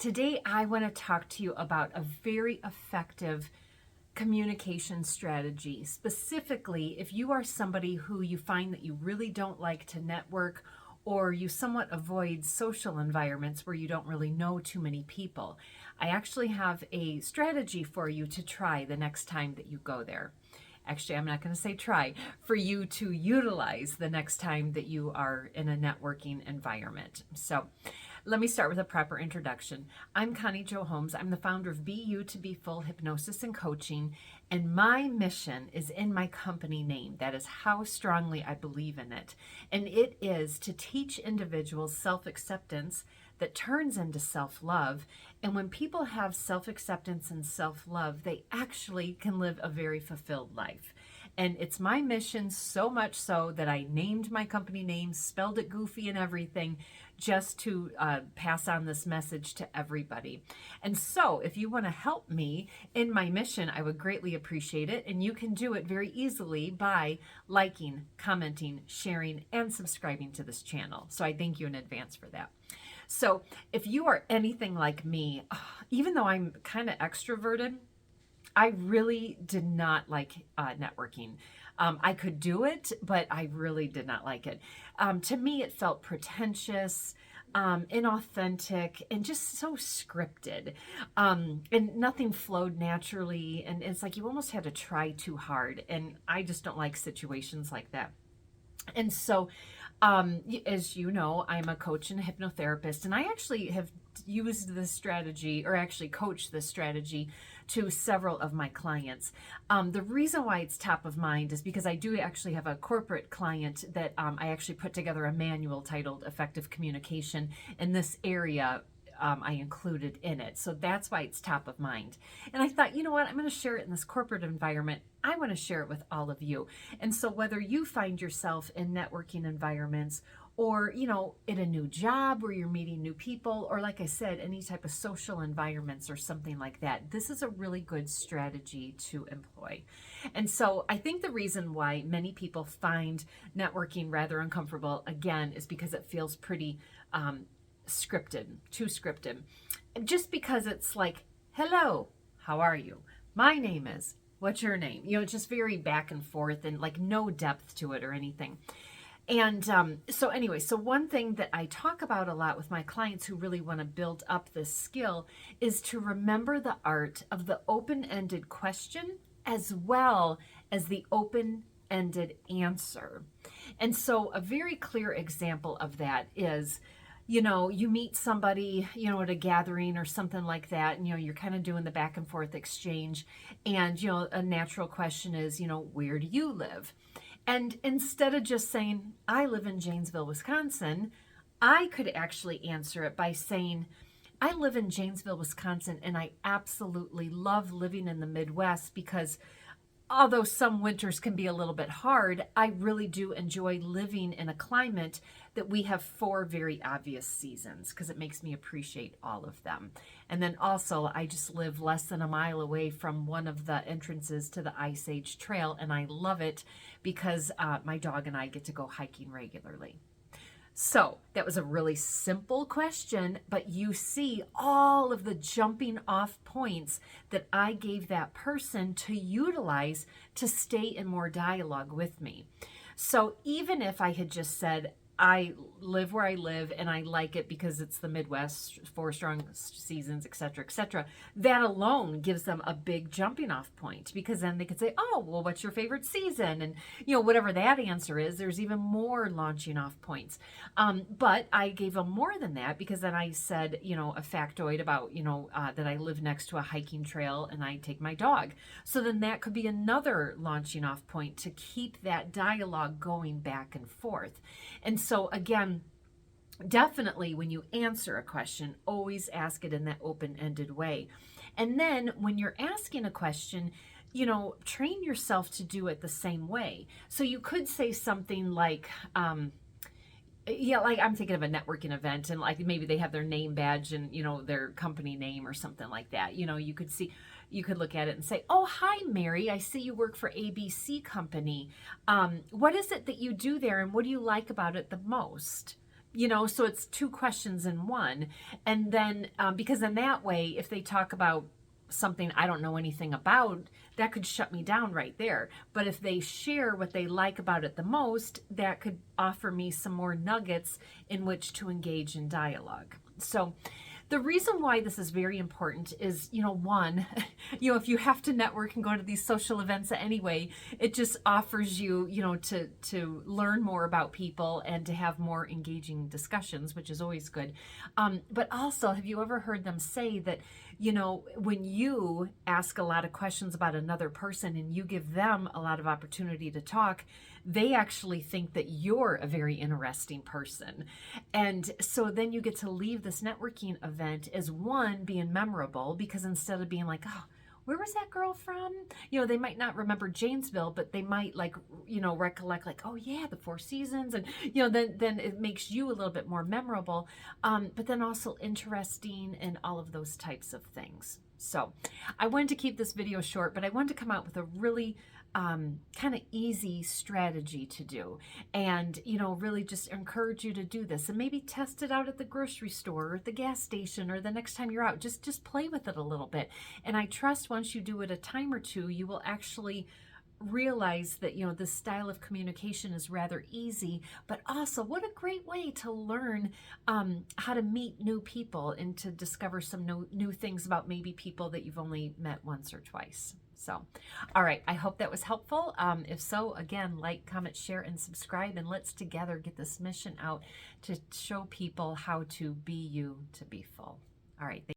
Today, I want to talk to you about a very effective communication strategy. Specifically, if you are somebody who you find that you really don't like to network, or you somewhat avoid social environments where you don't really know too many people, I actually have a strategy for you to try the next time that you go there. Actually, I'm not going to say try, for you to utilize the next time that you are in a networking environment. So let me start with a proper introduction. I'm Connie Jo Holmes. I'm the founder of BU2BFULL Hypnosis and Coaching, and my mission is in my company name. That is how strongly I believe in it. And it is to teach individuals self-acceptance that turns into self-love. And when people have self-acceptance and self-love, they actually can live a very fulfilled life. And it's my mission, so much so that I named my company name, spelled it goofy and everything, just to pass on this message to everybody. And so if you want to help me in my mission, I would greatly appreciate it. And you can do it very easily by liking, commenting, sharing, and subscribing to this channel. So I thank you in advance for that. So if you are anything like me, even though I'm kind of extroverted, I really did not like networking. I could do it, but I really did not like it. To me, it felt pretentious, inauthentic, and just so scripted. And nothing flowed naturally. And it's like you almost had to try too hard. And I just don't like situations like that. And so, as you know, I'm a coach and a hypnotherapist, and I actually have used this strategy, or actually coached this strategy, to several of my clients. The reason why it's top of mind is because I do actually have a corporate client that I actually put together a manual titled Effective Communication in this area. I included in it. So that's why it's top of mind. And I thought, you know what, I'm going to share it in this corporate environment. I want to share it with all of you. And so whether you find yourself in networking environments, or, you know, in a new job where you're meeting new people, or like I said, any type of social environments or something like that, this is a really good strategy to employ. And so I think the reason why many people find networking rather uncomfortable, again, is because it feels pretty scripted, too scripted. Just because it's like, hello, how are you? My name is, what's your name? You know, it's just very back and forth and like no depth to it or anything. And so anyway, so one thing that I talk about a lot with my clients who really want to build up this skill is to remember the art of the open-ended question as well as the open-ended answer. And so a very clear example of that is, you know, you meet somebody, you know, at a gathering or something like that, and, you know, you're kind of doing the back and forth exchange. And, you know, a natural question is, you know, where do you live? And instead of just saying, I live in Janesville, Wisconsin, I could actually answer it by saying, I live in Janesville, Wisconsin, and I absolutely love living in the Midwest because although some winters can be a little bit hard, I really do enjoy living in a climate that we have 4 very obvious seasons because it makes me appreciate all of them. And then also, I just live less than a mile away from one of the entrances to the Ice Age Trail, and I love it because my dog and I get to go hiking regularly. So that was a really simple question, but you see all of the jumping off points that I gave that person to utilize to stay in more dialogue with me. So even if I had just said, I live where I live and I like it because it's the Midwest, 4 strong seasons, etc., that alone gives them a big jumping off point, because then they could say, oh, well, what's your favorite season? And, you know, whatever that answer is, there's even more launching off points. But I gave them more than that, because then I said, you know, a factoid about, you know, that I live next to a hiking trail and I take my dog. So then that could be another launching off point to keep that dialogue going back and forth. And so again, definitely when you answer a question, always ask it in that open-ended way. And then when you're asking a question, you know, train yourself to do it the same way. So you could say something like, yeah, like I'm thinking of a networking event, and like maybe they have their name badge and, you know, their company name or something like that. You know, you could look at it and say, oh, hi, Mary, I see you work for ABC Company. What is it that you do there, and what do you like about it the most? So it's 2 questions in one. And then, because in that way, if they talk about something I don't know anything about, that could shut me down right there. But if they share what they like about it the most, that could offer me some more nuggets in which to engage in dialogue. So the reason why this is very important is, one, if you have to network and go to these social events anyway, it just offers you, to learn more about people and to have more engaging discussions, which is always good. But also, have you ever heard them say that, when you ask a lot of questions about another person and you give them a lot of opportunity to talk, they actually think that you're a very interesting person. And so then you get to leave this networking event as one, being memorable, because instead of being like, oh, where was that girl from? They might not remember Janesville, but they might recollect like, oh yeah, the Four Seasons. And, then it makes you a little bit more memorable, but then also interesting and all of those types of things. So I wanted to keep this video short, but I wanted to come out with a really kind of easy strategy to do, and really just encourage you to do this and maybe test it out at the grocery store or at the gas station or the next time you're out. Just play with it a little bit, and I trust once you do it a time or two, you will actually realize that this style of communication is rather easy, but also what a great way to learn how to meet new people and to discover some new things about maybe people that you've only met once or twice. So, all right, I hope that was helpful. If so, again, like, comment, share, and subscribe, and let's together get this mission out to show people how to be you to be full. All right.